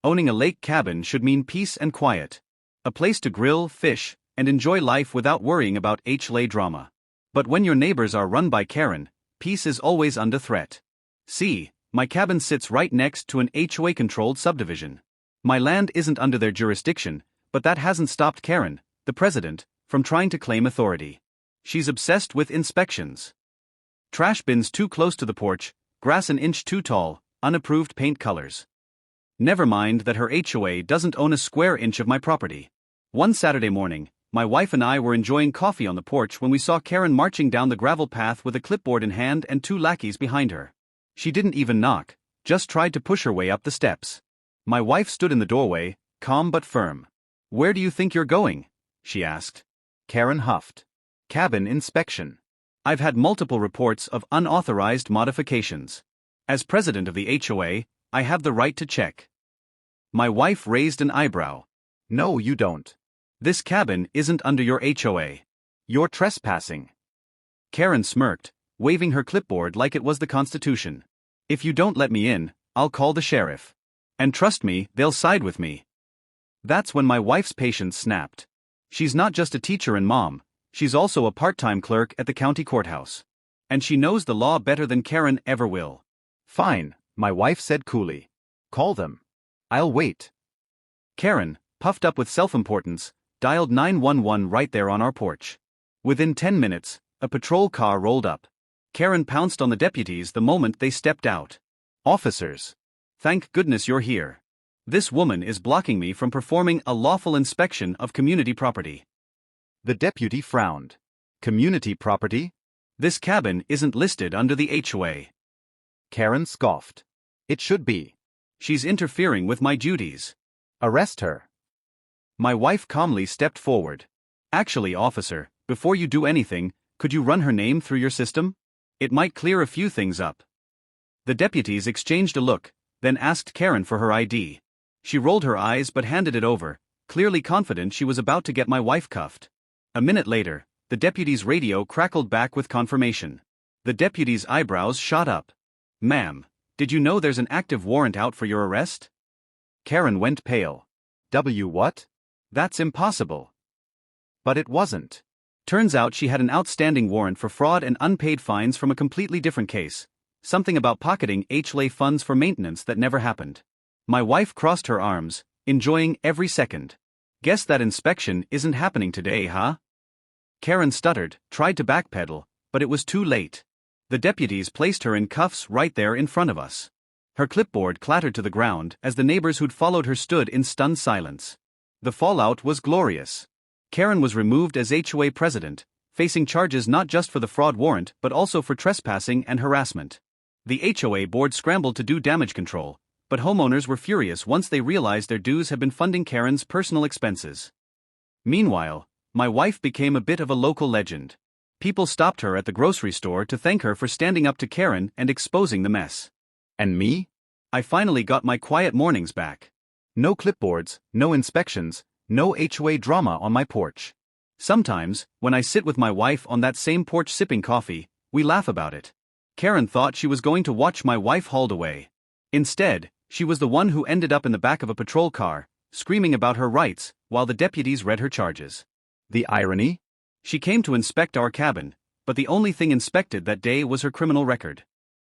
Owning a lake cabin should mean peace and quiet. A place to grill, fish, and enjoy life without worrying about HOA drama. But when your neighbors are run by Karen, peace is always under threat. See, my cabin sits right next to an HOA-controlled subdivision. My land isn't under their jurisdiction, but that hasn't stopped Karen, the president, from trying to claim authority. She's obsessed with inspections. Trash bins too close to the porch, grass an inch too tall, unapproved paint colors. Never mind that her HOA doesn't own a square inch of my property. One Saturday morning, my wife and I were enjoying coffee on the porch when we saw Karen marching down the gravel path with a clipboard in hand and two lackeys behind her. She didn't even knock, just tried to push her way up the steps. My wife stood in the doorway, calm but firm. "Where do you think you're going?" she asked. Karen huffed. "Cabin inspection. I've had multiple reports of unauthorized modifications. As president of the HOA, I have the right to check." My wife raised an eyebrow. "No, you don't. This cabin isn't under your HOA. You're trespassing." Karen smirked, waving her clipboard like it was the Constitution. "If you don't let me in, I'll call the sheriff. And trust me, they'll side with me." That's when my wife's patience snapped. She's not just a teacher and mom, she's also a part-time clerk at the county courthouse. And she knows the law better than Karen ever will. "Fine," my wife said coolly. "Call them. I'll wait." Karen, puffed up with self-importance, dialed 911 right there on our porch. Within 10 minutes, a patrol car rolled up. Karen pounced on the deputies the moment they stepped out. "Officers. Thank goodness you're here. This woman is blocking me from performing a lawful inspection of community property." The deputy frowned. "Community property? This cabin isn't listed under the HOA." Karen scoffed. "It should be. She's interfering with my duties. Arrest her." My wife calmly stepped forward. "Actually, officer, before you do anything, could you run her name through your system? It might clear a few things up." The deputies exchanged a look, then asked Karen for her ID. She rolled her eyes but handed it over, clearly confident she was about to get my wife cuffed. A minute later, the deputy's radio crackled back with confirmation. The deputy's eyebrows shot up. "Ma'am, did you know there's an active warrant out for your arrest?" Karen went pale. What? That's impossible." But it wasn't. Turns out she had an outstanding warrant for fraud and unpaid fines from a completely different case. Something about pocketing HOA funds for maintenance that never happened. My wife crossed her arms, enjoying every second. "Guess that inspection isn't happening today, huh?" Karen stuttered, tried to backpedal, but it was too late. The deputies placed her in cuffs right there in front of us. Her clipboard clattered to the ground as the neighbors who'd followed her stood in stunned silence. The fallout was glorious. Karen was removed as HOA president, facing charges not just for the fraud warrant but also for trespassing and harassment. The HOA board scrambled to do damage control, but homeowners were furious once they realized their dues had been funding Karen's personal expenses. Meanwhile, my wife became a bit of a local legend. People stopped her at the grocery store to thank her for standing up to Karen and exposing the mess. And me? I finally got my quiet mornings back. No clipboards, no inspections, no HOA drama on my porch. Sometimes, when I sit with my wife on that same porch sipping coffee, we laugh about it. Karen thought she was going to watch my wife hauled away. Instead, she was the one who ended up in the back of a patrol car, screaming about her rights, while the deputies read her charges. The irony? She came to inspect our cabin, but the only thing inspected that day was her criminal record.